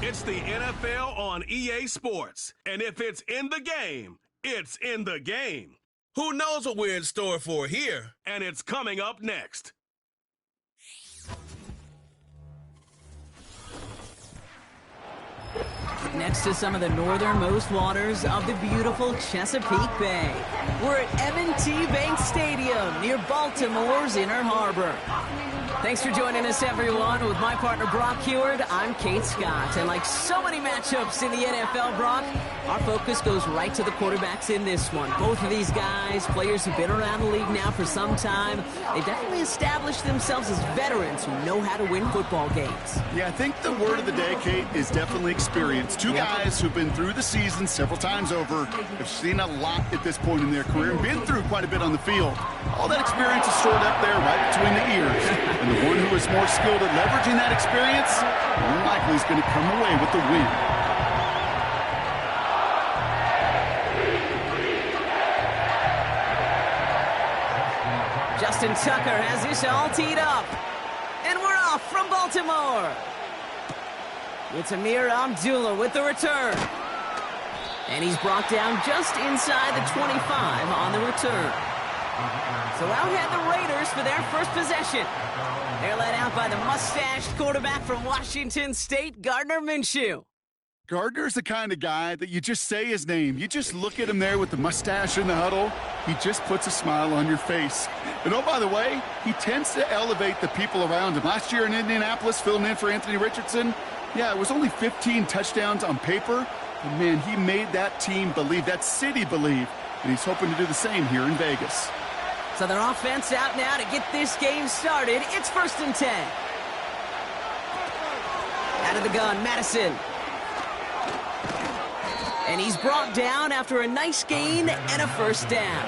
It's the NFL on EA Sports. And if it's in the game, it's in the game. Who knows what we're in store for here? And it's coming up next. Next to some of the northernmost waters of the beautiful Chesapeake Bay, we're at M&T Bank Stadium near Baltimore's Inner Harbor. Thanks for joining us, everyone. With my partner, Brock Heward, I'm Kate Scott. And like so many matchups in the NFL, Brock, our focus goes right to the quarterbacks in this one. Both of these guys, players who've been around the league now for some time, they definitely established themselves as veterans who know how to win football games. Yeah, I think the word of the day, Kate, is definitely experience. Two guys who've been through the season several times over, have seen a lot at this point in their career, and been through quite a bit on the field. All that experience is stored up there right between the ears. And the one who is more skilled at leveraging that experience, more likely is going to come away with the win. Justin Tucker has this all teed up. And we're off from Baltimore. It's Amir Abdullah with the return. And he's brought down just inside the 25 on the return. So out head the Raiders for their first possession. They're led out by the mustached quarterback from Washington State, Gardner Minshew. Gardner's the kind of guy that you just say his name. You just look at him there with the mustache in the huddle. He just puts a smile on your face. And oh, by the way, he tends to elevate the people around him. Last year in Indianapolis, filling in for Anthony Richardson, yeah, it was only 15 touchdowns on paper. But man, he made that team believe, that city believe. And he's hoping to do the same here in Vegas. So their offense out now to get this game started. It's 1st and 10. Out of the gun, Madison. And he's brought down after a nice gain and a first down.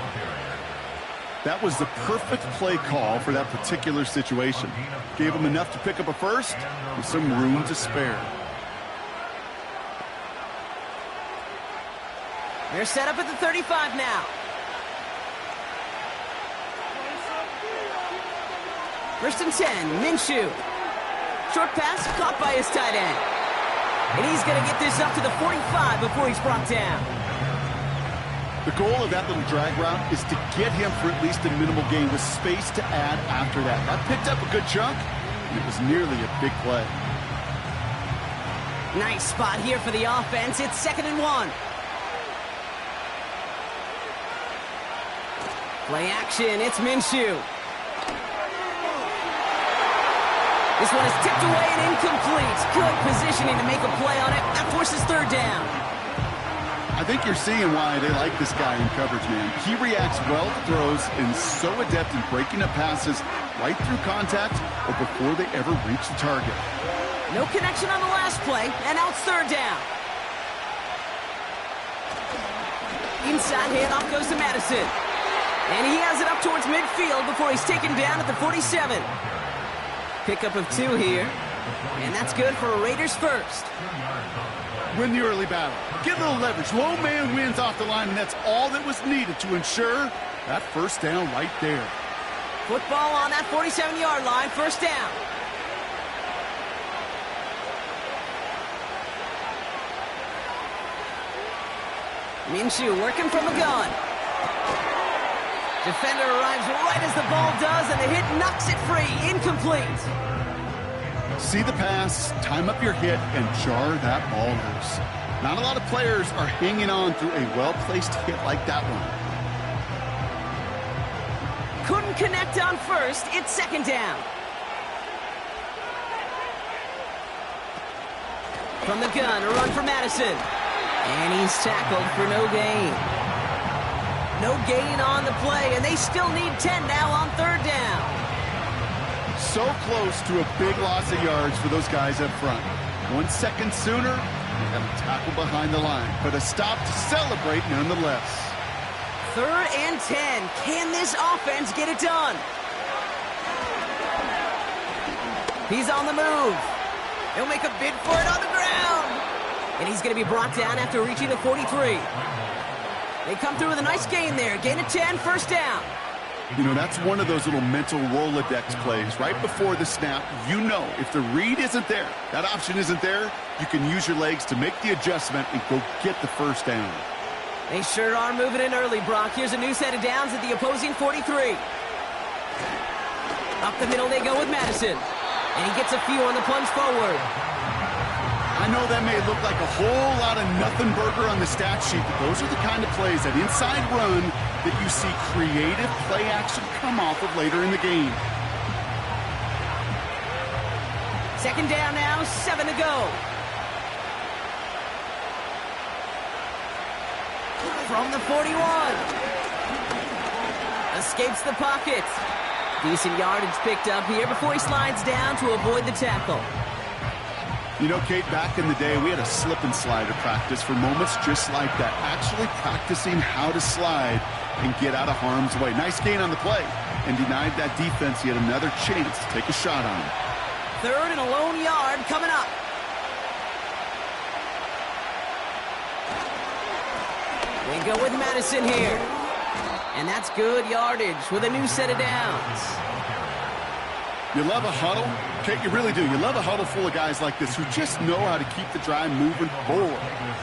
That was the perfect play call for that particular situation. Gave him enough to pick up a first with some room to spare. They're set up at the 35 now. First and 10, Minshew. Short pass caught by his tight end. And he's going to get this up to the 45 before he's brought down. The goal of that little drag route is to get him for at least a minimal gain with space to add after that. That picked up a good chunk, and it was nearly a big play. Nice spot here for the offense. It's 2nd and 1. Play action, it's Minshew. This one is tipped away and incomplete. Good positioning to make a play on it. That forces 3rd down. I think you're seeing why they like this guy in coverage, man. He reacts well to throws and so adept in breaking up passes right through contact or before they ever reach the target. No connection on the last play, and now it's 3rd down. Inside handoff goes to Madison. And he has it up towards midfield before he's taken down at the 47. Pickup of 2 here, and that's good for a Raiders first. Win the early battle. Get a little leverage. Low man wins off the line, and that's all that was needed to ensure that first down right there. Football on that 47-yard line, 1st down. Minshew working from the gun. Defender arrives right as the ball does, and the hit knocks it free. Incomplete. See the pass, time up your hit, and jar that ball loose. Not a lot of players are hanging on through a well-placed hit like that one. Couldn't connect on first. It's 2nd down. From the gun, a run for Madison. And he's tackled for no gain. No gain on the play, and they still need 10 now on 3rd down. So close to a big loss of yards for those guys up front. 1 second sooner, they got a tackle behind the line, but a stop to celebrate nonetheless. 3rd and 10. Can this offense get it done? He's on the move. He'll make a bid for it on the ground. And he's going to be brought down after reaching the 43. They come through with a nice gain there. Gain of 10, 1st down. You know, that's one of those little mental Rolodex plays. Right before the snap, you know if the read isn't there, that option isn't there, you can use your legs to make the adjustment and go get the first down. They sure are moving in early, Brock. Here's a new set of downs at the opposing 43. Up the middle they go with Madison. And he gets a few on the plunge forward. I know that may look like a whole lot of nothing burger on the stat sheet, but those are the kind of plays, that inside run, that you see creative play action come off of later in the game. Second down now, 7 to go. From the 41. Escapes the pocket. Decent yardage picked up here before he slides down to avoid the tackle. You know, Kate, back in the day, we had a slip and slide at practice for moments just like that. Actually practicing how to slide and get out of harm's way. Nice gain on the play, and denied that defense yet another chance to take a shot on him. Third and a lone yard coming up. They go with Madison here. And that's good yardage with a new set of downs. You love a huddle? Kate, you really do. You love a huddle full of guys like this who just know how to keep the drive moving forward.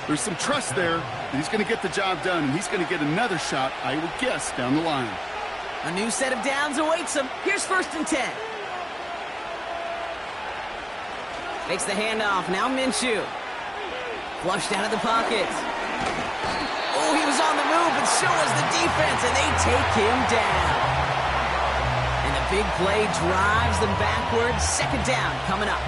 There's some trust there that he's going to get the job done, and he's going to get another shot, I would guess, down the line. A new set of downs awaits him. Here's 1st and 10. Makes the handoff. Now Minshew. Flushed out of the pocket. Oh, he was on the move, but so was the defense, and they take him down. And the big play drives them backwards. Second down coming up.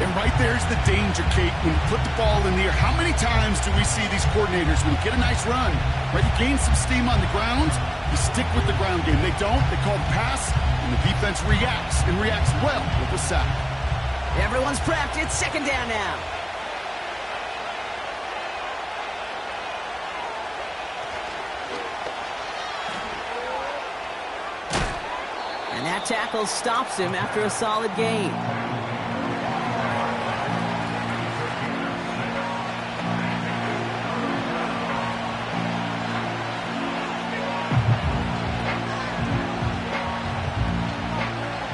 And right there's the danger, Kate, when you put the ball in the air. How many times do we see these coordinators, when you get a nice run, right, you gain some steam on the ground, you stick with the ground game. They don't. They call the pass, and the defense reacts, and reacts well with the sack. Everyone's prepped. It's second down now. And that tackle stops him after a solid gain.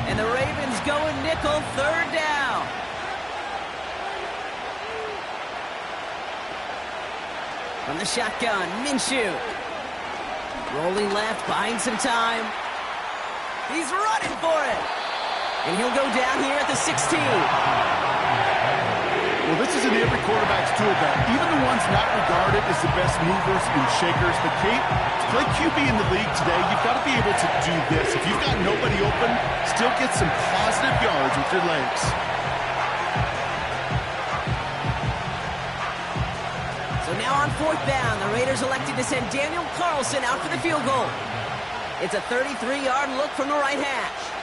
And the Ravens going nickel, third down. From the shotgun, Minshew. Rolling left, buying some time. He's running for it. And he'll go down here at the 16. Well, this is in every quarterback's tool bag. Even the ones not regarded as the best movers and shakers. But, Kate, to play QB in the league today, you've got to be able to do this. If you've got nobody open, still get some positive yards with your legs. So now on 4th down, the Raiders elected to send Daniel Carlson out for the field goal. It's a 33-yard look from the right hash.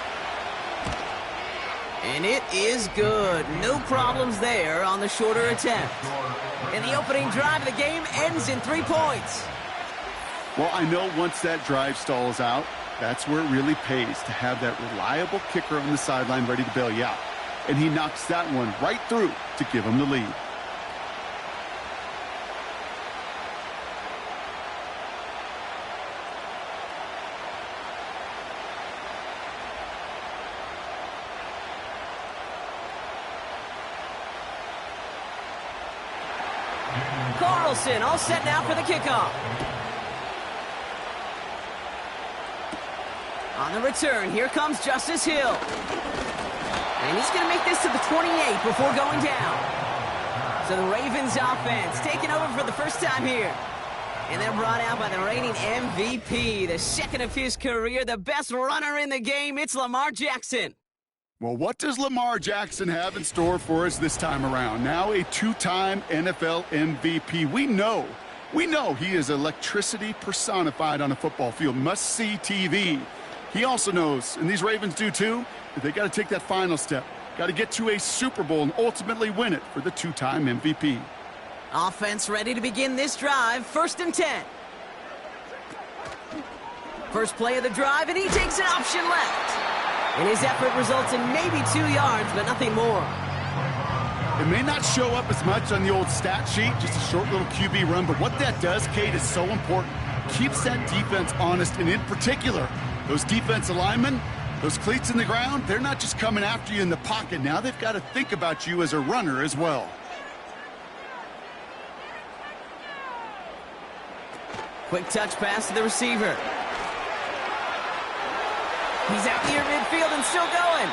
And it is good. No problems there on the shorter attempt. And the opening drive of the game ends in 3 points. Well, I know once that drive stalls out, that's where it really pays to have that reliable kicker on the sideline ready to bail you out. And he knocks that one right through to give him the lead. Carlson all set now for the kickoff. On the return, here comes Justice Hill. And he's going to make this to the 28 before going down. So the Ravens offense taking over for the first time here. And they're brought out by the reigning MVP, the second of his career, the best runner in the game. It's Lamar Jackson. Well, what does Lamar Jackson have in store for us this time around? Now a 2-time NFL MVP. We know he is electricity personified on a football field. Must-see TV. He also knows, and these Ravens do too, that they got to take that final step. Got to get to a Super Bowl and ultimately win it for the 2-time MVP. Offense ready to begin this drive. 1st and 10. First play of the drive, and he takes an option left. And his effort results in maybe 2 yards, but nothing more. It may not show up as much on the old stat sheet, just a short little QB run, but what that does, Kate, is so important. keeps that defense honest, and in particular, those defensive linemen, those cleats in the ground, they're not just coming after you in the pocket. Now they've got to think about you as a runner as well. Quick touch pass to the receiver. He's out near midfield and still going.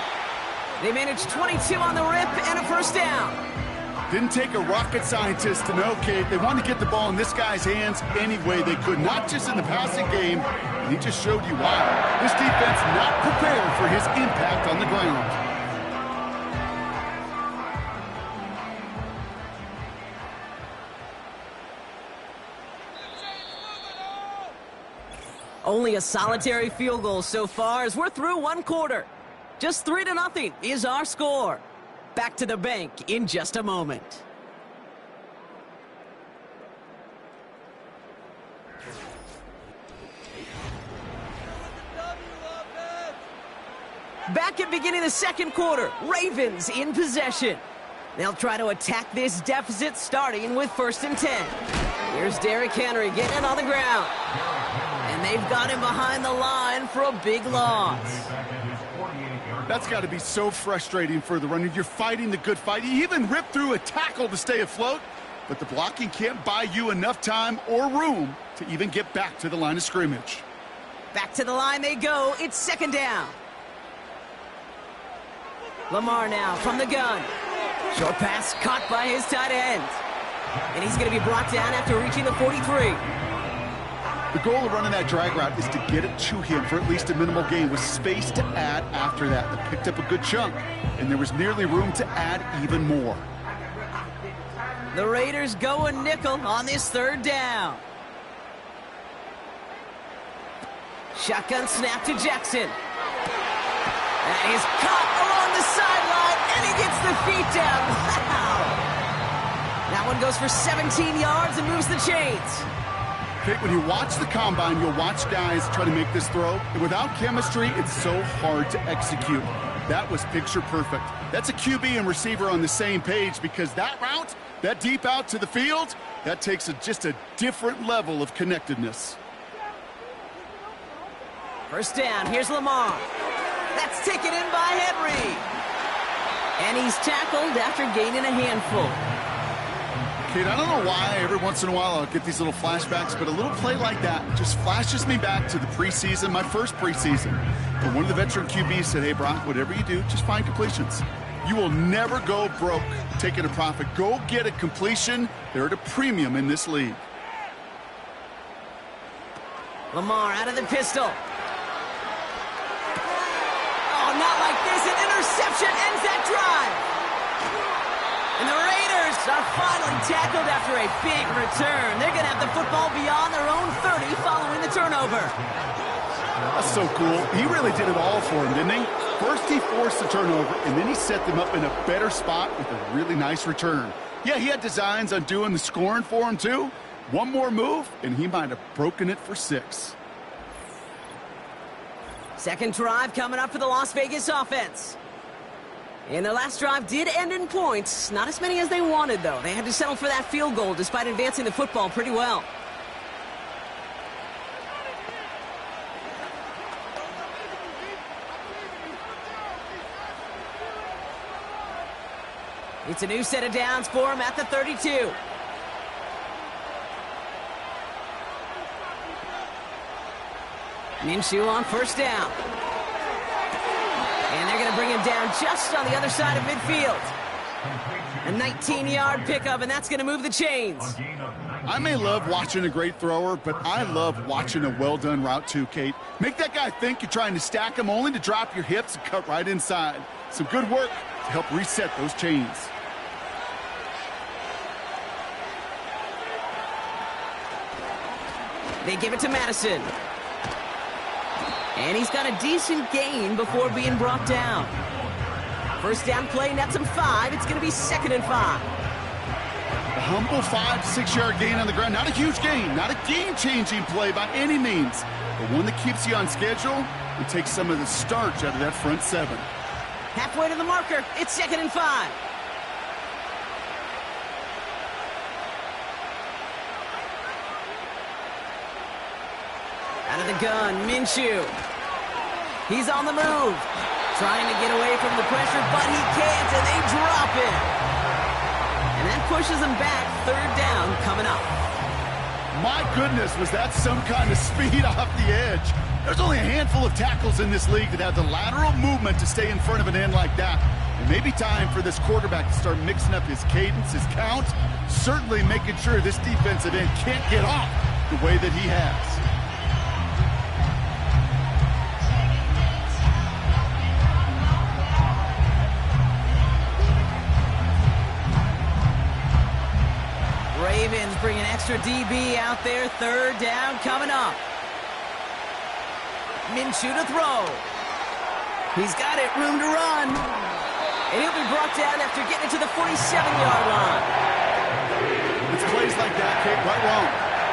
They managed 22 on the rip and a first down. Didn't take a rocket scientist to know, Kate. They wanted to get the ball in this guy's hands any way they could, not just in the passing game. And he just showed you why. This defense not prepared for his impact on the ground. Only a solitary field goal so far as we're through one quarter. Just 3-0 is our score. Back to the bank in just a moment. Back at beginning of the second quarter, Ravens in possession. They'll try to attack this deficit starting with 1st and 10. Here's Derrick Henry getting it on the ground. And they've got him behind the line for a big loss. That's got to be so frustrating for the runner. You're fighting the good fight. You even ripped through a tackle to stay afloat, but the blocking can't buy you enough time or room to even get back to the line of scrimmage. Back to the line they go. It's 2nd down. Lamar now from the gun. Short pass caught by his tight end. And he's going to be brought down after reaching the 43. The goal of running that drag route is to get it to him for at least a minimal gain with space to add after that. They picked up a good chunk, and there was nearly room to add even more. The Raiders go a nickel on this 3rd down. Shotgun snap to Jackson. And he's caught along the sideline, and he gets the feet down. Wow! That one goes for 17 yards and moves the chains. Okay, when you watch the combine, you'll watch guys try to make this throw. And without chemistry, it's so hard to execute. That was picture perfect. That's a QB and receiver on the same page because that route, that deep out to the field, that takes just a different level of connectedness. 1st down, here's Lamar. That's taken in by Henry. And he's tackled after gaining a handful. Kate, I don't know why every once in a while I'll get these little flashbacks, but a little play like that just flashes me back to the preseason, my first preseason. And one of the veteran QBs said, hey, Brock, whatever you do, just find completions. You will never go broke taking a profit. Go get a completion. They're at a premium in this league. Lamar out of the pistol. Oh, not like this. An interception ends that drive. And the Raiders are finally tackled after a big return. They're going to have the football beyond their own 30 following the turnover. That's so cool. He really did it all for him, didn't he? First he forced the turnover, and then he set them up in a better spot with a really nice return. Yeah, he had designs on doing the scoring for him, too. One more move, and he might have broken it for 6. Second drive coming up for the Las Vegas offense. And their last drive did end in points. Not as many as they wanted, though. They had to settle for that field goal despite advancing the football pretty well. It's a new set of downs for him at the 32. Minshew on 1st down. And they're going to bring him down just on the other side of midfield. A 19-yard pickup, and that's going to move the chains. I may love watching a great thrower, but I love watching a well-done route too, Kate. Make that guy think you're trying to stack him only to drop your hips and cut right inside. Some good work to help reset those chains. They give it to Madison. And he's got a decent gain before being brought down. 1st down play, nets him 5. It's going to be 2nd and 5. A humble 5 to 6 yard gain on the ground. Not a huge gain, not a game-changing play by any means, but one that keeps you on schedule and takes some of the starch out of that front 7. Halfway to the marker. It's 2nd and 5. Out of the gun, Minshew. He's on the move. Trying to get away from the pressure, but he can't, and they drop it. And that pushes them back. Third down coming up. My goodness, was that some kind of speed off the edge. There's only a handful of tackles in this league that have the lateral movement to stay in front of an end like that. It may be time for this quarterback to start mixing up his cadence, his count, certainly making sure this defensive end can't get off the way that he has. Ravens bring an extra DB out there. Third down coming up. Minshew to throw. He's got it, room to run. And he'll be brought down after getting it to the 47-yard line. It's plays like that, Kate, right wrong.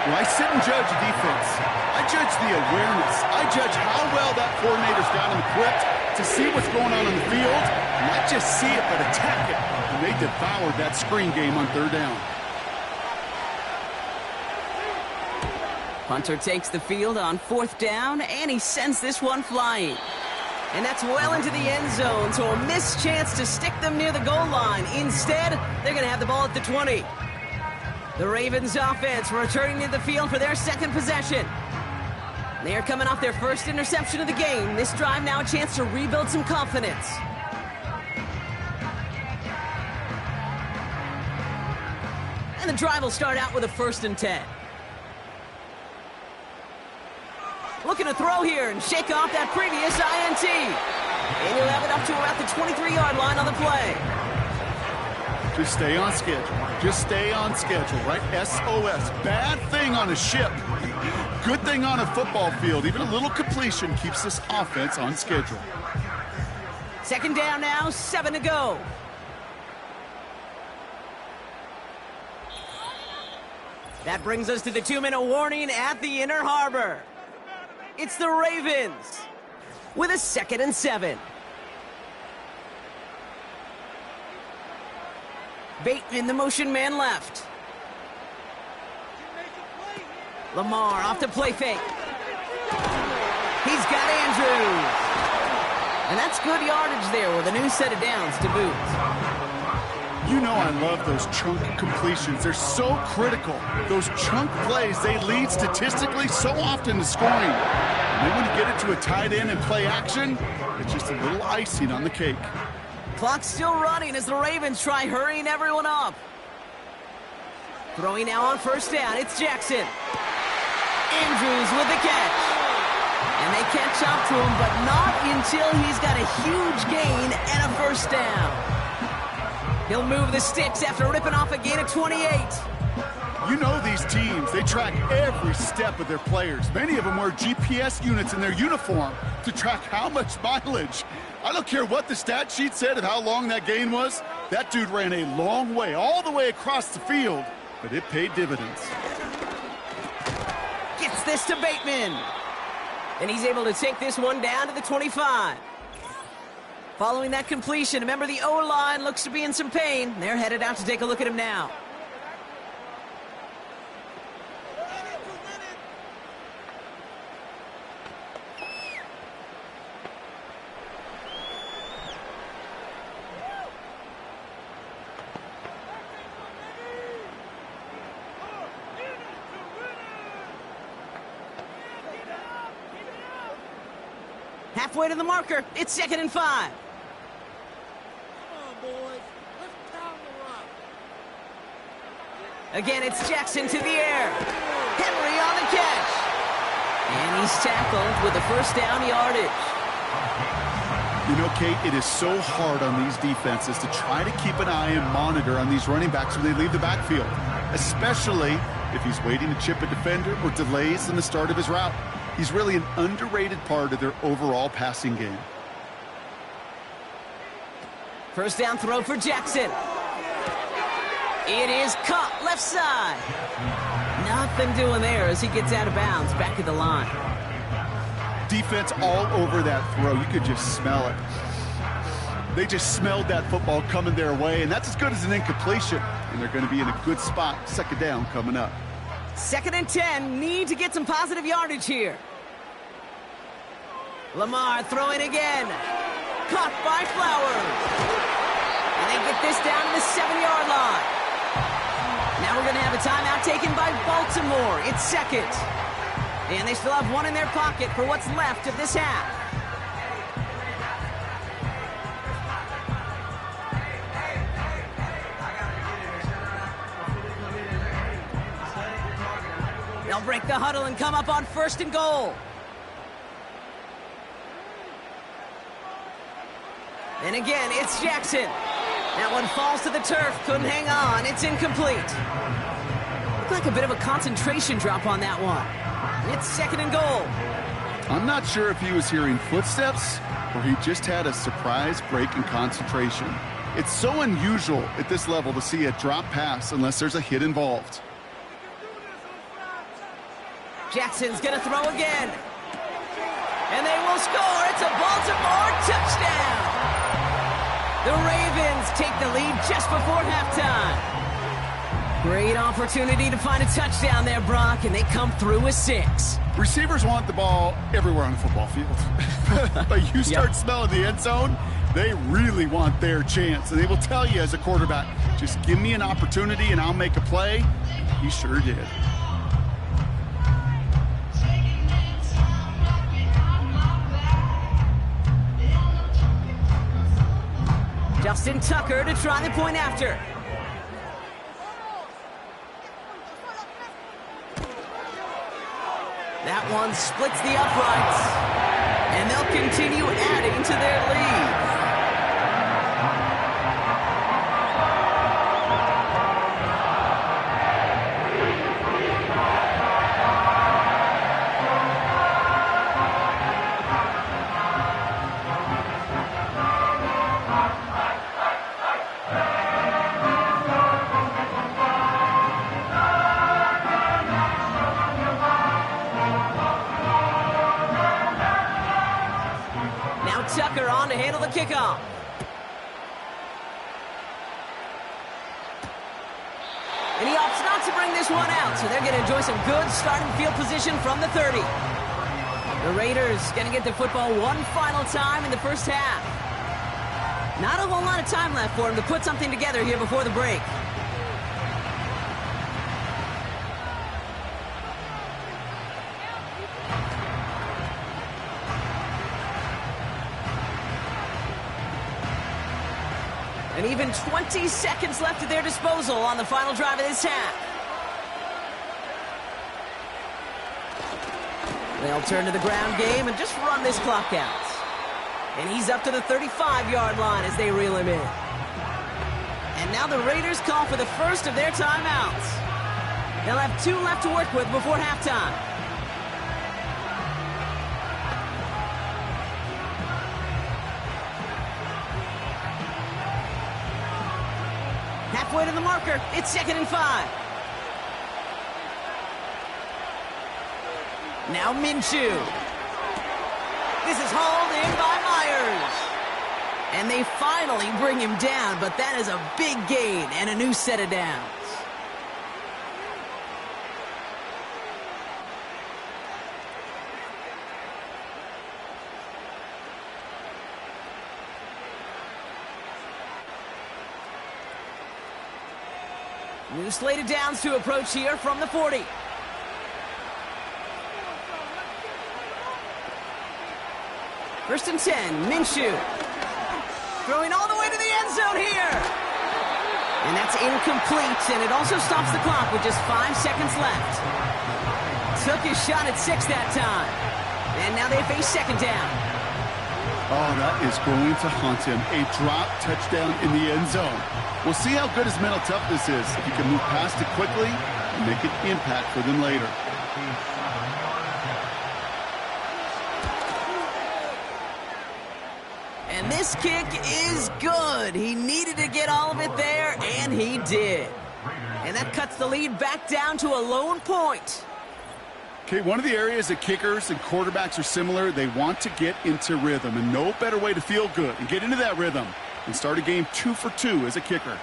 When I sit and judge a defense, I judge the awareness. I judge how well that coordinator's got them equipped to see what's going on the field. Not just see it, but attack it. And they devoured that screen game on third down. Punter takes the field on fourth down, and he sends this one flying. And that's well into the end zone, so a missed chance to stick them near the goal line. Instead, they're going to have the ball at the 20. The Ravens offense returning to the field for their second possession. They are coming off their first interception of the game. This drive now a chance to rebuild some confidence. And the drive will start out with a 1st and 10. Looking to throw here and shake off that previous INT. And he'll have it up to about the 23-yard line on the play. Just stay on schedule. Just stay on schedule, right? SOS. Bad thing on a ship. Good thing on a football field. Even a little completion keeps this offense on schedule. Second down now, 7 to go. That brings us to the 2-minute warning at the Inner Harbor. It's the Ravens with a 2nd and 7. Bateman, the motion man left. Lamar off to play fake. He's got Andrews. And that's good yardage there with a new set of downs to boot. You know I love those chunk completions. They're so critical. Those chunk plays, they lead statistically so often to scoring. And then when you get it to a tight end and play action, it's just a little icing on the cake. Clock's still running as the Ravens try hurrying everyone up. Throwing now on 1st down, it's Jackson. Andrews with the catch. And they catch up to him, but not until he's got a huge gain and a 1st down. He'll move the sticks after ripping off a gain of 28. You know these teams, they track every step of their players. Many of them wear GPS units in their uniform to track how much mileage. I don't care what the stat sheet said of how long that gain was. That dude ran a long way, all the way across the field, but it paid dividends. Gets this to Bateman. And he's able to take this one down to the 25. Following that completion, remember the O-line looks to be in some pain. They're headed out to take a look at him now. Halfway to the marker, it's 2nd and 5. Again, it's Jackson to the air. Henry on the catch. And he's tackled with a 1st down yardage. You know, Kate, it is so hard on these defenses to try to keep an eye and monitor on these running backs when they leave the backfield, especially if he's waiting to chip a defender or delays in the start of his route. He's really an underrated part of their overall passing game. 1st down throw for Jackson. It is caught left side. Nothing doing there as he gets out of bounds back at the line. Defense all over that throw. You could just smell it. They just smelled that football coming their way, and that's as good as an incompletion. And they're going to be in a good spot. 2nd down coming up. 2nd and 10. Need to get some positive yardage here. Lamar throwing again. Caught by Flowers. And they get this down to the 7-yard line. Now we're going to have a timeout taken by Baltimore. It's second. And they still have one in their pocket for what's left of this half. They'll break the huddle and come up on 1st and goal. And again, it's Jackson. That one falls to the turf. Couldn't hang on. It's incomplete. Looked like a bit of a concentration drop on that one. It's 2nd and goal. I'm not sure if he was hearing footsteps or he just had a surprise break in concentration. It's so unusual at this level to see a drop pass unless there's a hit involved. Jackson's going to throw again. And they will score. It's a Baltimore touchdown. The Ravens take the lead just before halftime. Great opportunity to find a touchdown there, Brock, and they come through with 6. Receivers want the ball everywhere on the football field. But you start smelling the end zone, they really want their chance. And they will tell you as a quarterback, just give me an opportunity and I'll make a play. He sure did. Justin Tucker to try the point after. That one splits the uprights. And they'll continue adding to their lead. Tucker on to handle the kickoff. And he opts not to bring this one out, so they're going to enjoy some good starting field position from the 30. The Raiders going to get the football one final time in the first half. Not a whole lot of time left for him to put something together here before the break. And even 20 seconds left at their disposal on the final drive of this half. They'll turn to the ground game and just run this clock out. And he's up to the 35-yard line as they reel him in. And now the Raiders call for the first of their timeouts. They'll have 2 left to work with before halftime. Halfway to the marker, it's 2nd and 5. Now Minshew. This is hauled in by Myers. And they finally bring him down, but that is a big gain and a new set of downs. New slate of downs to approach here from the 40. First and 10, Minshew. Throwing all the way to the end zone here. And that's incomplete, and it also stops the clock with just 5 seconds left. Took his shot at 6 that time. And now they face 2nd down. Oh, that is going to haunt him. A drop touchdown in the end zone. We'll see how good his mental toughness is. If he can move past it quickly and make an impact for them later. And this kick is good. He needed to get all of it there, and he did. And that cuts the lead back down to a lone point. Okay, one of the areas that kickers and quarterbacks are similar, they want to get into rhythm, and no better way to feel good and get into that rhythm and start a game 2 for 2 as a kicker.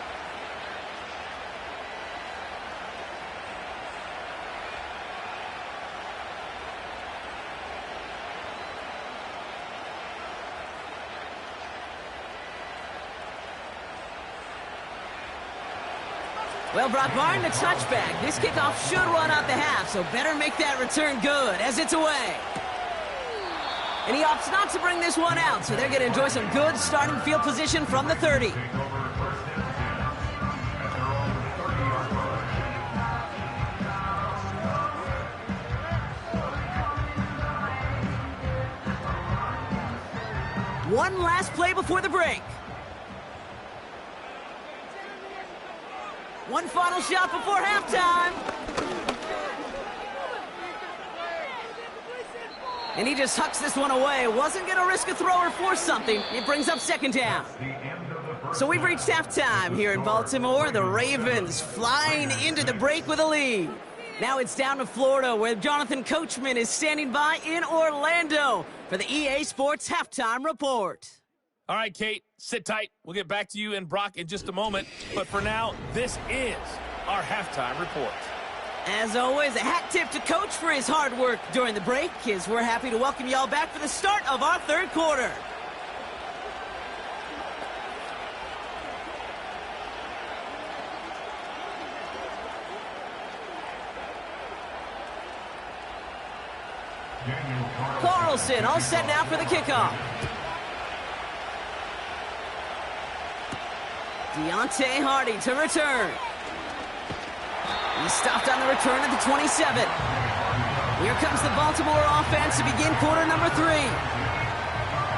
Well, Brock, barring the touchback, this kickoff should run out the half, so better make that return good as it's away. And he opts not to bring this one out, so they're going to enjoy some good starting field position from the 30. One last play before the break. One final shot before halftime. And he just hucks this one away. Wasn't going to risk a throw or force something. It brings up second down. So we've reached halftime here in Baltimore. The Ravens flying into the break with a lead. Now it's down to Florida, where Jonathan Coachman is standing by in Orlando for the EA Sports Halftime Report. All right, Kate, sit tight. We'll get back to you and Brock in just a moment. But for now, this is our halftime report. As always, a hat tip to Coach for his hard work during the break, as we're happy to welcome y'all back for the start of our third quarter. Carlson all set now for the kickoff. Deontay Hardy to return. He stopped on the return at the 27. Here comes the Baltimore offense to begin quarter number 3.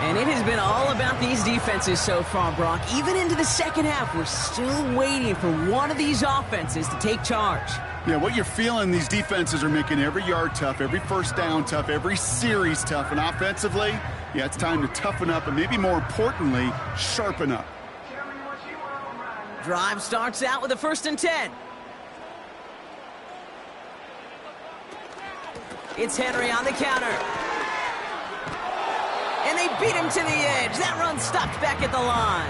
And it has been all about these defenses so far, Brock. Even into the second half, we're still waiting for one of these offenses to take charge. Yeah, what you're feeling, these defenses are making every yard tough, every first down tough, every series tough. And offensively, yeah, it's time to toughen up and maybe more importantly, sharpen up. Drive starts out with a 1st and 10. It's Henry on the counter. And they beat him to the edge. That run stopped back at the line.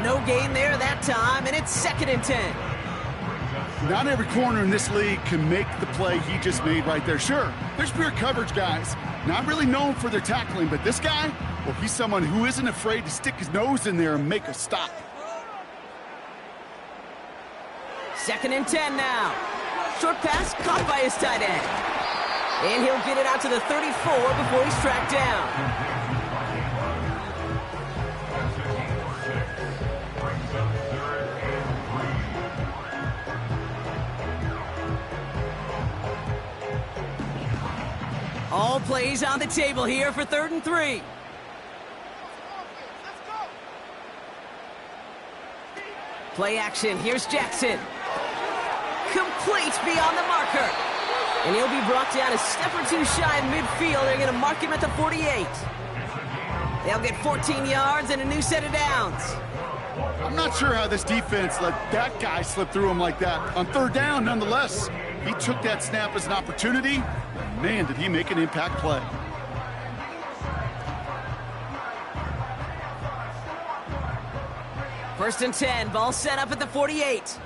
No gain there that time, and it's 2nd and 10. Not every corner in this league can make the play he just made right there. Sure, there's pure coverage guys, not really known for their tackling, but this guy, well, he's someone who isn't afraid to stick his nose in there and make a stop. 2nd and 10 now. Short pass caught by his tight end. And he'll get it out to the 34 before he's tracked down. All plays on the table here for 3rd and 3. Play action. Here's Jackson. Complete beyond the marker. And he'll be brought down a step or two shy of midfield. They're going to mark him at the 48. They'll get 14 yards and a new set of downs. I'm not sure how this defense let that guy slip through him like that. On 3rd down, nonetheless, he took that snap as an opportunity. Man, did he make an impact play. First and 10, ball set up at the 48.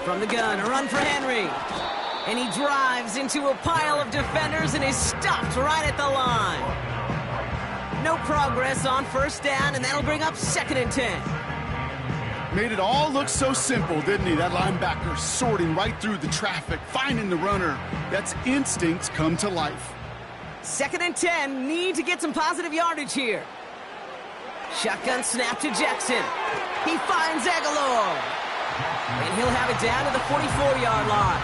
From the gun, a run for Henry. And he drives into a pile of defenders and is stopped right at the line. No progress on 1st down, and that'll bring up 2nd and 10. Made it all look so simple, didn't he? That linebacker sorting right through the traffic, finding the runner. That's instincts come to life. 2nd and 10, need to get some positive yardage here. Shotgun snap to Jackson. He finds Aguilar. And he'll have it down to the 44-yard line.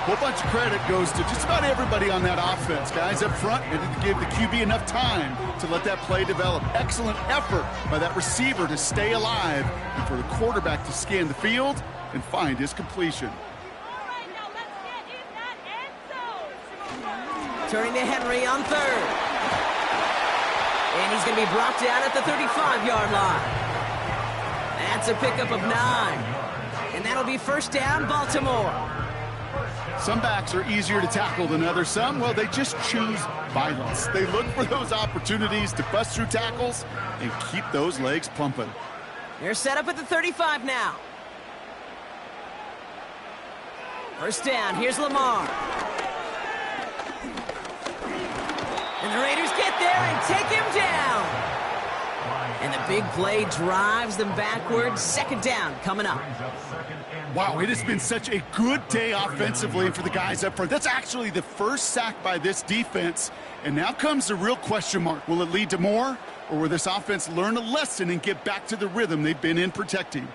A whole bunch of credit goes to just about everybody on that offense. Guys up front needed to give the QB enough time to let that play develop. Excellent effort by that receiver to stay alive and for the quarterback to scan the field and find his completion. Turning to Henry on 3rd. And he's going to be brought down at the 35-yard line. That's a pickup of 9. And that'll be 1st down, Baltimore. Some backs are easier to tackle than others. Some, well, they just choose violence. They look for those opportunities to bust through tackles and keep those legs pumping. They're set up at the 35 now. 1st down, here's Lamar. And the Raiders get there and take him down. And the big play drives them backwards. Second down coming up. Wow, it has been such a good day offensively for the guys up front. That's actually the first sack by this defense. And now comes the real question mark. Will it lead to more? Or will this offense learn a lesson and get back to the rhythm they've been in protecting?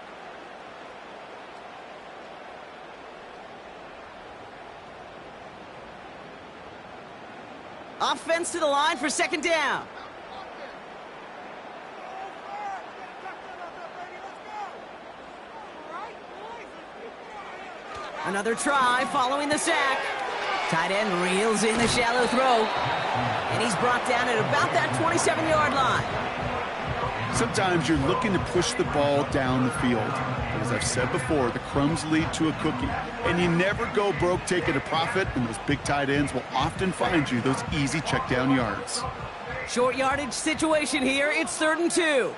Offense to the line for second down. Another try following the sack. Tight end reels in the shallow throw. And he's brought down at about that 27-yard line. Sometimes you're looking to push the ball down the field. But as I've said before, the crumbs lead to a cookie. And you never go broke taking a profit, and those big tight ends will often find you those easy check down yards. Short yardage situation here. It's 3rd and 2.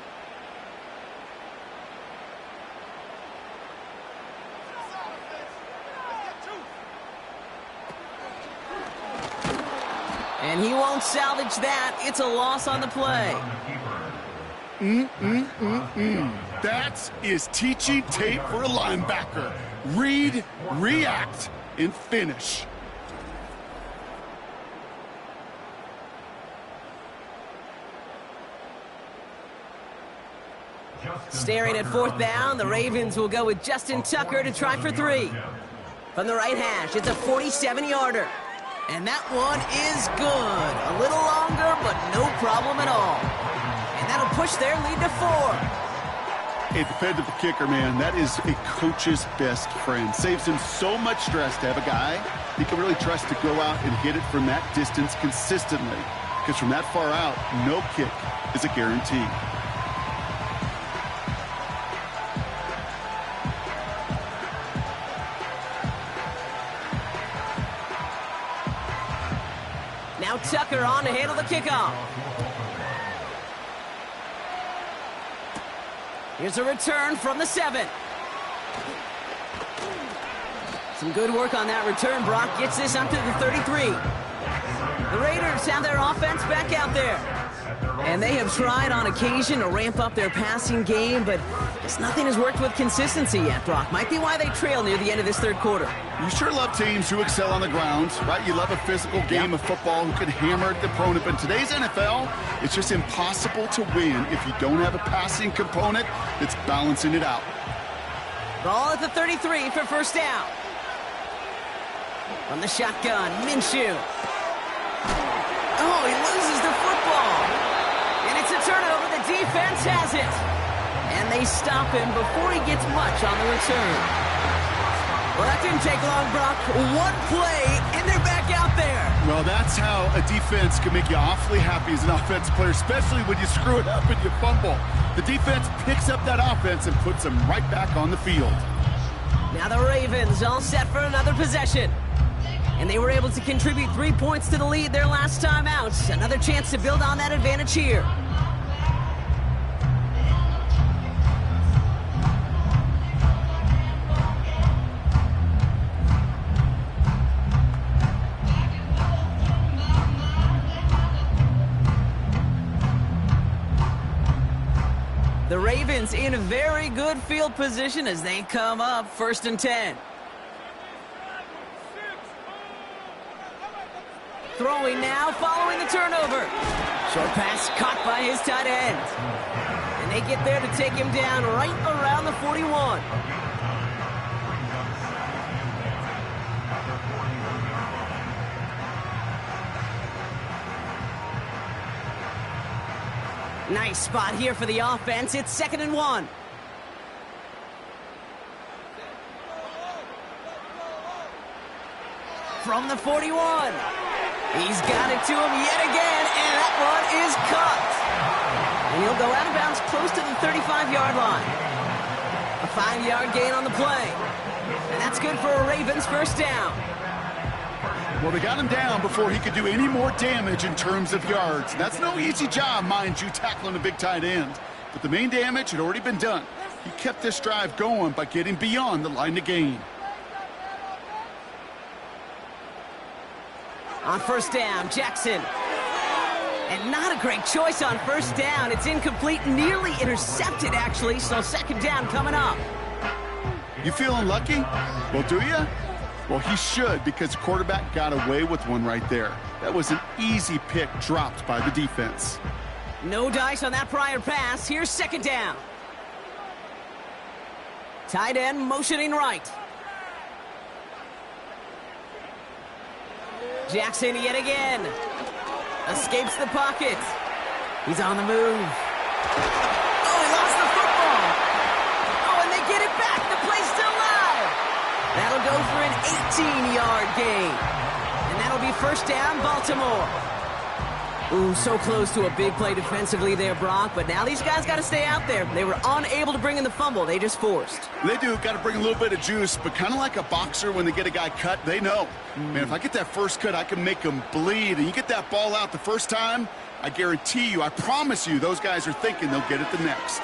And he won't salvage that. It's a loss on the play. That is teaching tape for a linebacker. Read, react, and finish. Staring at 4th down, the Ravens will go with Justin Tucker to try for 3. From the right hash, it's a 47-yarder. And that one is good. A little longer, but no problem at all. And that'll push their lead to 4. A dependable kicker, man, that is a coach's best friend. Saves him so much stress to have a guy he can really trust to go out and hit it from that distance consistently. Because from that far out, no kick is a guarantee. Now Tucker on to handle the kickoff. Here's a return from the 7. Some good work on that return. Brock gets this up to the 33. The Raiders have their offense back out there. And they have tried on occasion to ramp up their passing game, but just nothing has worked with consistency yet, Brock. Might be why they trail near the end of this 3rd quarter. You sure love teams who excel on the ground, right? You love a physical game of football who can hammer at the opponent. But in today's NFL, it's just impossible to win if you don't have a passing component that's balancing it out. Ball at the 33 for 1st down. From the shotgun, Minshew. Oh, he loses the football. And it's a turnover. The defense has it. And they stop him before he gets much on the return. Well, that didn't take long, Brock. One play, and they're back out there. Well, that's how a defense can make you awfully happy as an offensive player, especially when you screw it up and you fumble. The defense picks up that offense and puts them right back on the field. Now the Ravens all set for another possession. And they were able to contribute 3 points to the lead their last time out. Another chance to build on that advantage here. The Ravens in a very good field position as they come up 1st and 10. Throwing now, following the turnover. Short pass caught by his tight end. And they get there to take him down right around the 41. Nice spot here for the offense. It's 2nd and 1. From the 41. He's got it to him yet again, and that one is caught. And he'll go out of bounds close to the 35-yard line. A 5-yard gain on the play. And that's good for a Ravens 1st down. Well, they got him down before he could do any more damage in terms of yards. That's no easy job, mind you, tackling a big tight end. But the main damage had already been done. He kept this drive going by getting beyond the line to gain. On 1st down, Jackson. And not a great choice on first down. It's incomplete, nearly intercepted, actually, so second down coming up. You feeling lucky? Well, do you? Well, he should, because the quarterback got away with one right there. That was an easy pick dropped by the defense. No dice on that prior pass. Here's second down. Tight end motioning right. Jackson yet again. Escapes the pocket. He's on the move. Oh, he lost the football. Oh, and they get it back. The play's still live. That'll go for an 18-yard gain. And that'll be first down, Baltimore. Ooh, so close to a big play defensively there, Brock. But now these guys got to stay out there. They were unable to bring in the fumble. They just forced. They do. Got to bring a little bit of juice. But kind of like a boxer when they get a guy cut, they know. Man, if I get that first cut, I can make them bleed. And you get that ball out the first time, I guarantee you, I promise you, those guys are thinking they'll get it the next.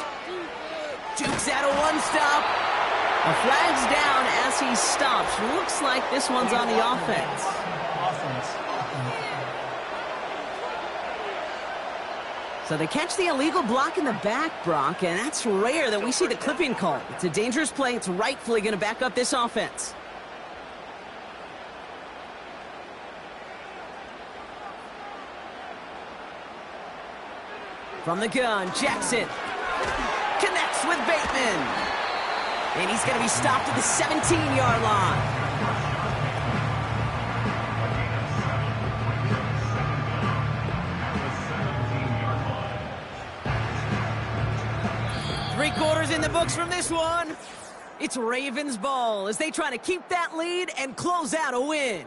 Jukes out a one-stop. A flag's down as he stops. Looks like this one's on the offense. So they catch the illegal block in the back, Brock, and that's rare that we see the clipping call. It's a dangerous play. It's rightfully going to back up this offense. From the gun, Jackson connects with Bateman. And he's going to be stopped at the 17-yard line. Three-quarters in the books from this one. It's Ravens ball as they try to keep that lead and close out a win.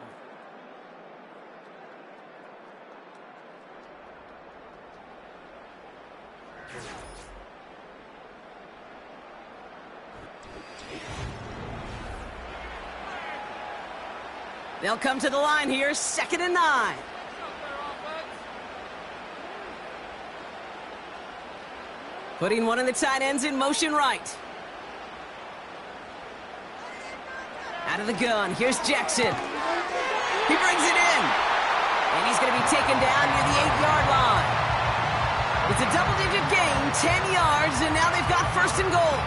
They'll come to the line here, 2nd and 9. Putting one of the tight ends in motion right. Out of the gun, here's Jackson. He brings it in. And he's going to be taken down near the 8-yard line. It's a double-digit gain, 10 yards, and now they've got first and goal.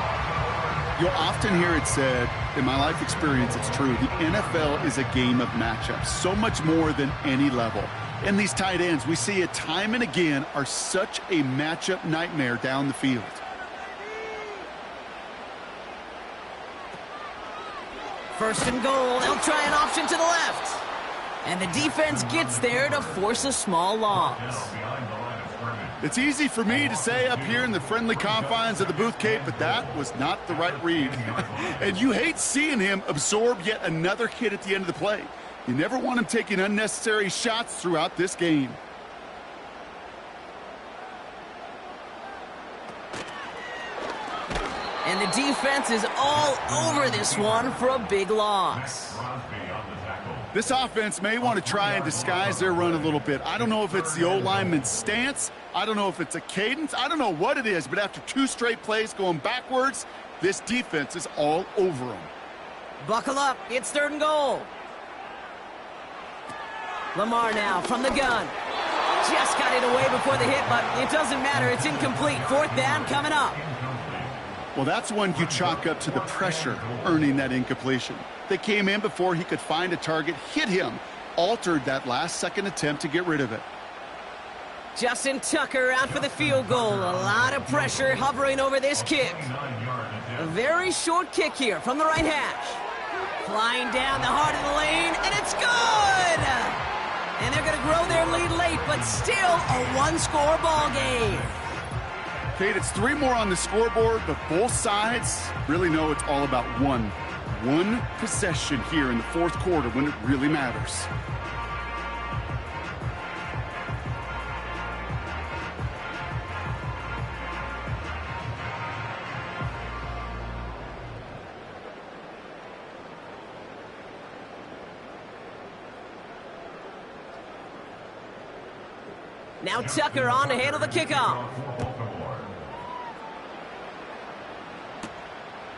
You'll often hear it said, in my life experience, it's true, the NFL is a game of matchups, so much more than any level. And these tight ends, we see it time and again, are such a matchup nightmare down the field. First and goal, they'll try an option to the left. And the defense gets there to force a small loss. It's easy for me to say up here in the friendly confines of the Booth Cape, but that was not the right read. And you hate seeing him absorb yet another hit at the end of the play. You never want him taking unnecessary shots throughout this game. And the defense is all over this one for a big loss. This offense may want to try and disguise their run a little bit. I don't know if it's the O-lineman's stance. I don't know if it's a cadence. I don't know what it is, but after 2 straight plays going backwards, this defense is all over them. Buckle up. It's 3rd and goal. Lamar now from the gun. Just got it away before the hit, but it doesn't matter. It's incomplete. 4th down coming up. Well, that's one you chalk up to the pressure earning that incompletion. They came in before he could find a target, hit him, altered that last-second attempt to get rid of it. Justin Tucker out for the field goal. A lot of pressure hovering over this kick. A very short kick here from the right hash. Flying down the heart of the lane, and it's good! And they're going to grow their lead late, but still a 1-score ball game. Kate, it's 3 more on the scoreboard, but both sides really know it's all about one possession here in the 4th quarter when it really matters. Now Tucker on to handle the kickoff.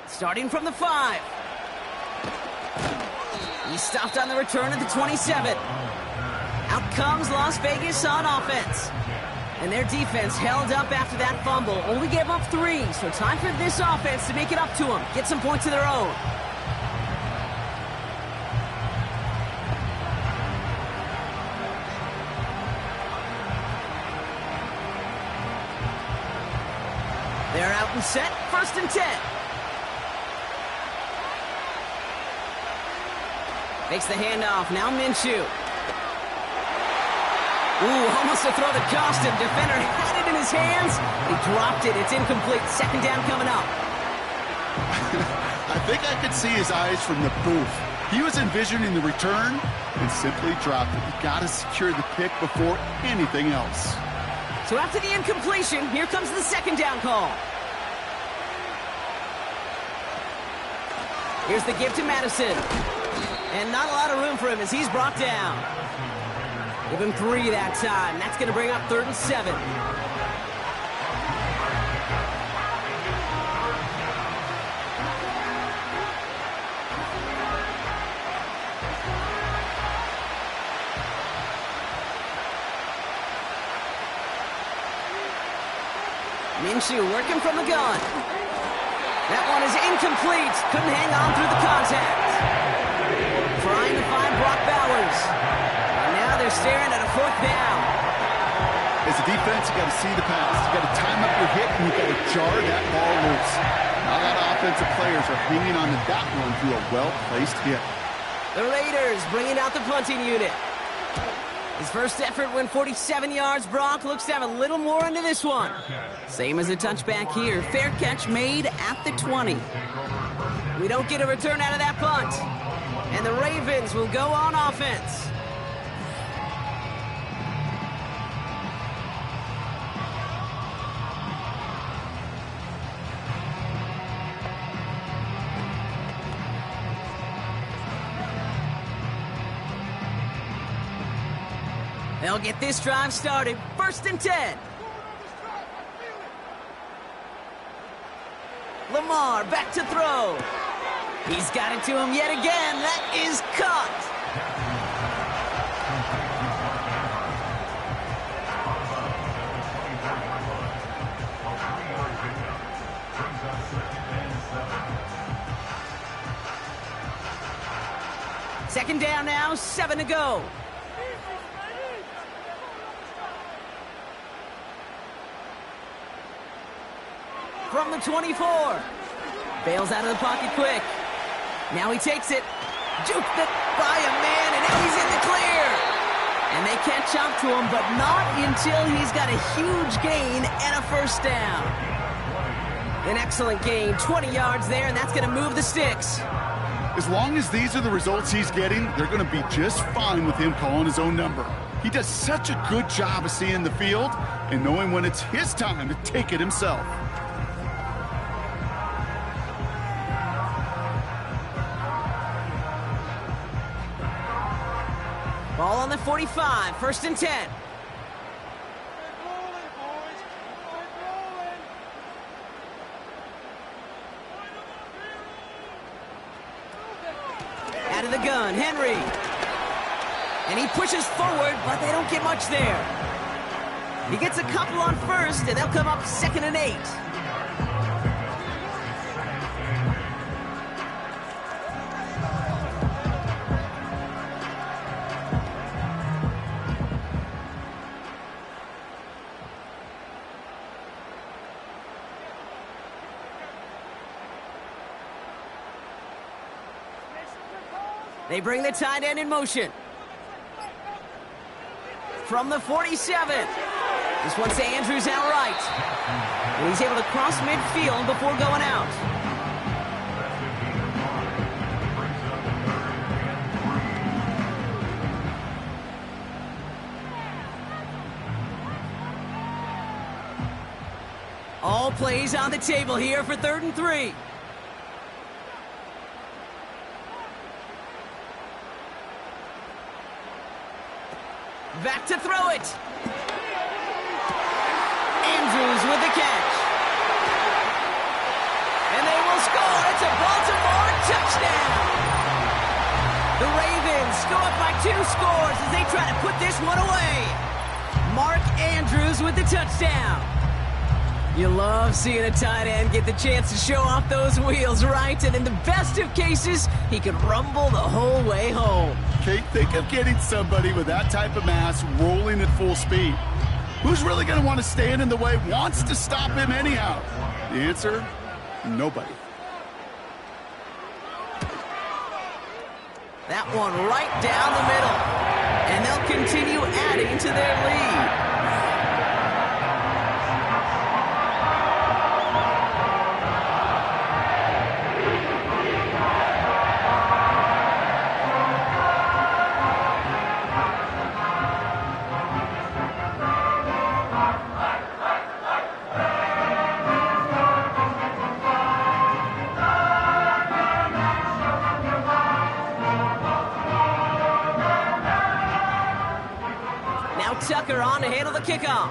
Starting from the 5. He stopped on the return at the 27. Out comes Las Vegas on offense. And their defense held up after that fumble. Only gave up 3, so time for this offense to make it up to them. Get some points of their own. They're out and set, 1st and 10. Makes the handoff, now Minshew. Ooh, almost a throw that cost him. Defender had it in his hands. He dropped it, it's incomplete. 2nd down coming up. I think I could see his eyes from the booth. He was envisioning the return and simply dropped it. You got to secure the pick before anything else. So after the incompletion, here comes the 2nd down call. Here's the give to Madison. And not a lot of room for him as he's brought down. Give him 3 that time. That's going to bring up 3rd and 7. Minshew working from the gun. That one is incomplete. Couldn't hang on through the contact. Trying to find Brock Bowers. And now they're staring at a 4th down. As a defense, you got to see the pass. You got to time up your hit, and you got to jar that ball loose. Now that offensive players are hanging on to that one through a well-placed hit. The Raiders bringing out the punting unit. His first effort went 47 yards. Brock looks to have a little more into this one. Same as a touchback here. Fair catch made at the 20. We don't get a return out of that punt. And the Ravens will go on offense. They'll get this drive started. 1st and 10. Lamar back to throw. He's got it to him yet again. That is caught. Second down now, 7 to go. From the 24. Bails out of the pocket quick. Now he takes it. Juked it by a man, and now he's in the clear. And they catch up to him, but not until he's got a huge gain and a 1st down. An excellent gain, 20 yards there, and that's going to move the sticks. As long as these are the results he's getting, they're going to be just fine with him calling his own number. He does such a good job of seeing the field and knowing when it's his time to take it himself. Ball on the 45, 1st and 10. Out of the gun, Henry. And he pushes forward, but they don't get much there. He gets a couple on 1st, and they'll come up 2nd and 8. They bring the tight end in motion. From the 47. This one's to Andrews out right. And he's able to cross midfield before going out. All plays on the table here for 3rd and 3. Back to throw it. Andrews with the catch. And they will score. It's a Baltimore touchdown. The Ravens go up by 2 scores as they try to put this one away. Mark Andrews with the touchdown. You love seeing a tight end get the chance to show off those wheels, right? And in the best of cases, he can rumble the whole way home. Kate, think of getting somebody with that type of mass rolling at full speed. Who's really going to want to stand in the way, wants to stop him anyhow? The answer, nobody. That one right down the middle. And they'll continue adding to their lead. Tucker on to handle the kickoff.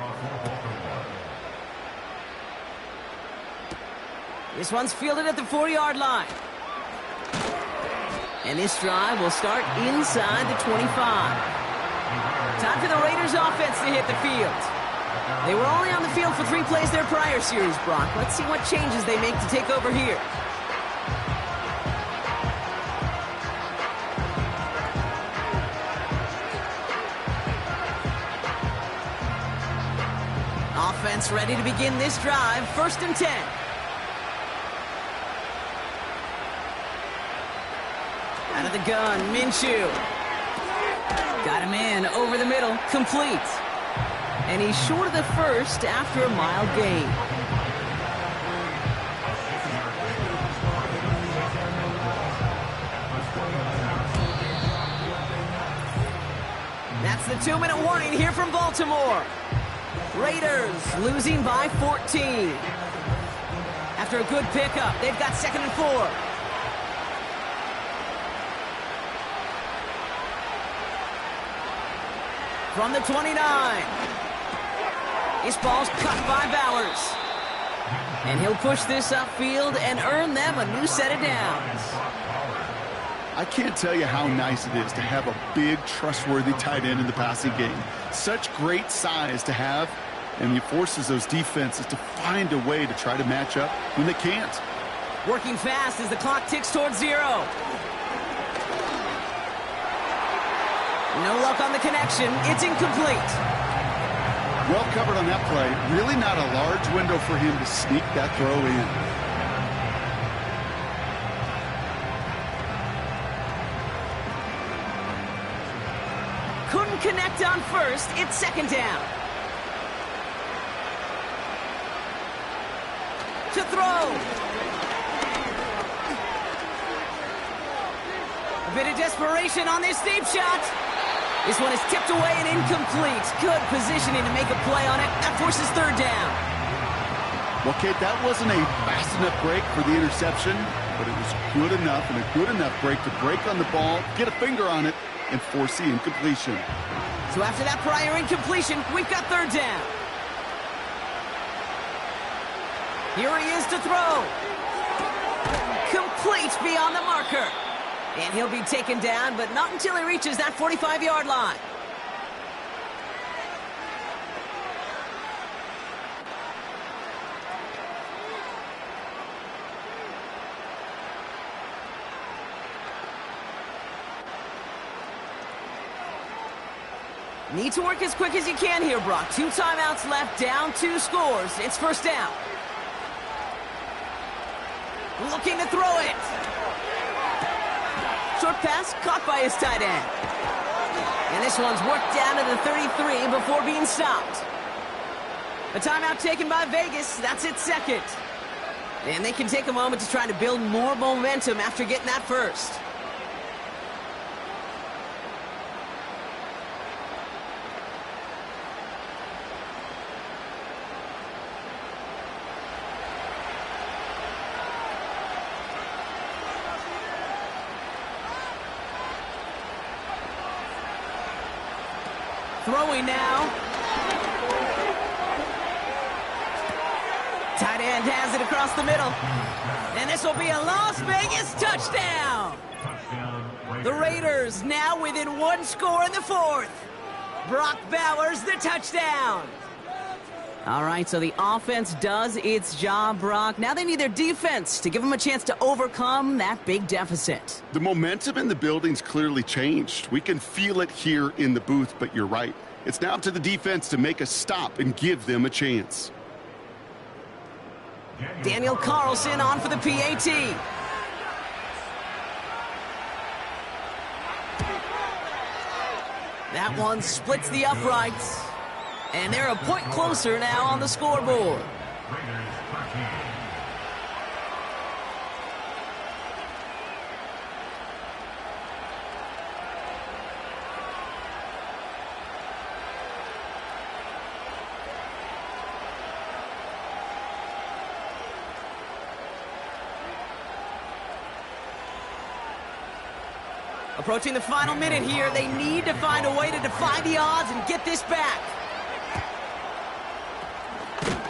This one's fielded at the 4-yard line. And this drive will start inside the 25. Time for the Raiders offense to hit the field. They were only on the field for 3 plays their prior series, Brock. Let's see what changes they make to take over here. Offense ready to begin this drive. 1st and 10. Out of the gun, Minshew. Got him in, over the middle, complete. And he's short of the first after a mild gain. That's the 2-minute warning here from Baltimore. Raiders losing by 14. After a good pickup, they've got 2nd and 4. From the 29. This ball's cut by Bowers. And he'll push this upfield and earn them a new set of downs. I can't tell you how nice it is to have a big, trustworthy tight end in the passing game. Such great size to have, and he forces those defenses to find a way to try to match up when they can't. Working fast as the clock ticks towards 0. No luck on the connection. It's incomplete. Well covered on that play. Really not a large window for him to sneak that throw in. Couldn't connect on first. It's 2nd down. To throw. A bit of desperation on this deep shot. This one is tipped away and incomplete. Good positioning to make a play on it. That forces 3rd down. Well, Kate, that wasn't a fast enough break for the interception, but it was good enough and a good enough break to break on the ball, get a finger on it, and force the incompletion. So after that prior incompletion, we've got 3rd down. Here he is to throw. Complete beyond the marker. And he'll be taken down, but not until he reaches that 45-yard line. Need to work as quick as you can here, Brock. 2 timeouts left, down 2 scores. It's 1st down. Looking to throw it. Short pass caught by his tight end. And this one's worked down to the 33 before being stopped. A timeout taken by Vegas. That's its 2nd. And they can take a moment to try to build more momentum after getting that first. Throwing now. Tight end has it across the middle. And this will be a Las Vegas touchdown. The Raiders now within one score in the fourth. Brock Bowers, the touchdown. All right, so the offense does its job, Brock. Now they need their defense to give them a chance to overcome that big deficit. The momentum in the building's clearly changed. We can feel it here in the booth, but you're right. It's now up to the defense to make a stop and give them a chance. Daniel Carlson on for the PAT. That one splits the uprights. And they're a point closer now on the scoreboard. Approaching the final minute here, they need to find a way to defy the odds and get this back.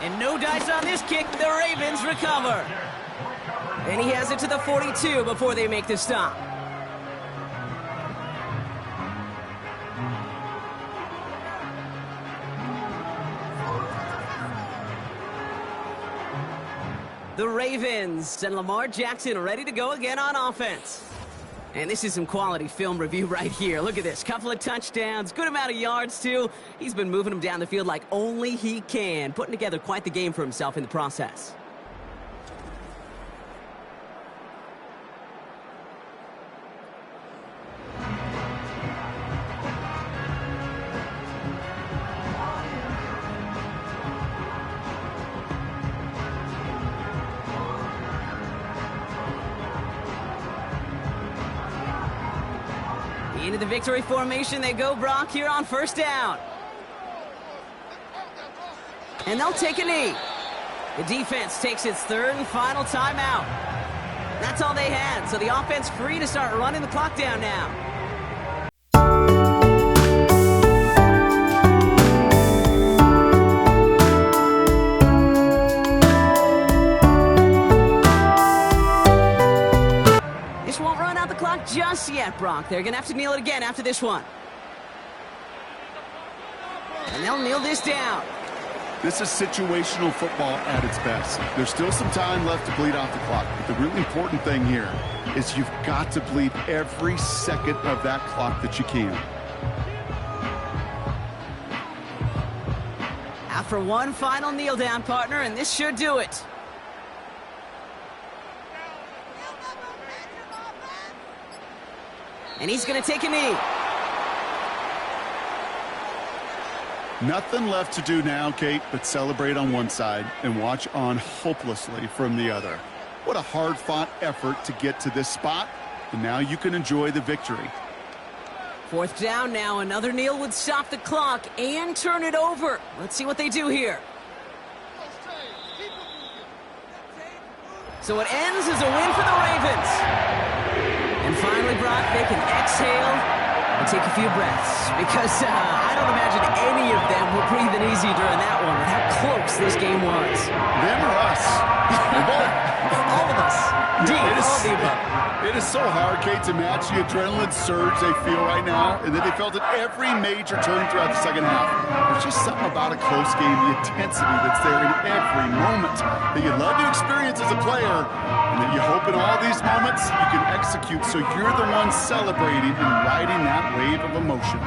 And no dice on this kick, the Ravens recover. And he has it to the 42 before they make the stop. The Ravens and Lamar Jackson ready to go again on offense. And this is some quality film review right here. Look at this. Couple of touchdowns, good amount of yards, too. He's been moving them down the field like only he can, putting together quite the game for himself in the process. Into the victory formation they go, Brock, here on first down. And they'll take a knee. The defense takes its third and final timeout. That's all they had, so the offense free to start running the clock down now. Just yet, Brock. They're going to have to kneel it again after this one. And they'll kneel this down. This is situational football at its best. There's still some time left to bleed off the clock, but the really important thing here is you've got to bleed every second of that clock that you can. After one final kneel down, partner, and this should do it. And he's going to take a knee. Nothing left to do now, Kate, but celebrate on one side and watch on hopelessly from the other. What a hard-fought effort to get to this spot, and now you can enjoy the victory. Fourth down now. Another kneel would stop the clock and turn it over. Let's see what they do here. So it ends as a win for the Ravens. And finally, Brock, they can exhale and take a few breaths because I don't imagine any of them were breathing easy during that one with how close this game was. Them or us? All of us. Indeed, all of the above. It is so hard, Kate, to match the adrenaline surge they feel right now, and that they felt at every major turn throughout the second half. There's just something about a close game, the intensity that's there in every moment that you love to experience as a player, and that you hope in all these moments you can execute so you're the one celebrating and riding that wave of emotion.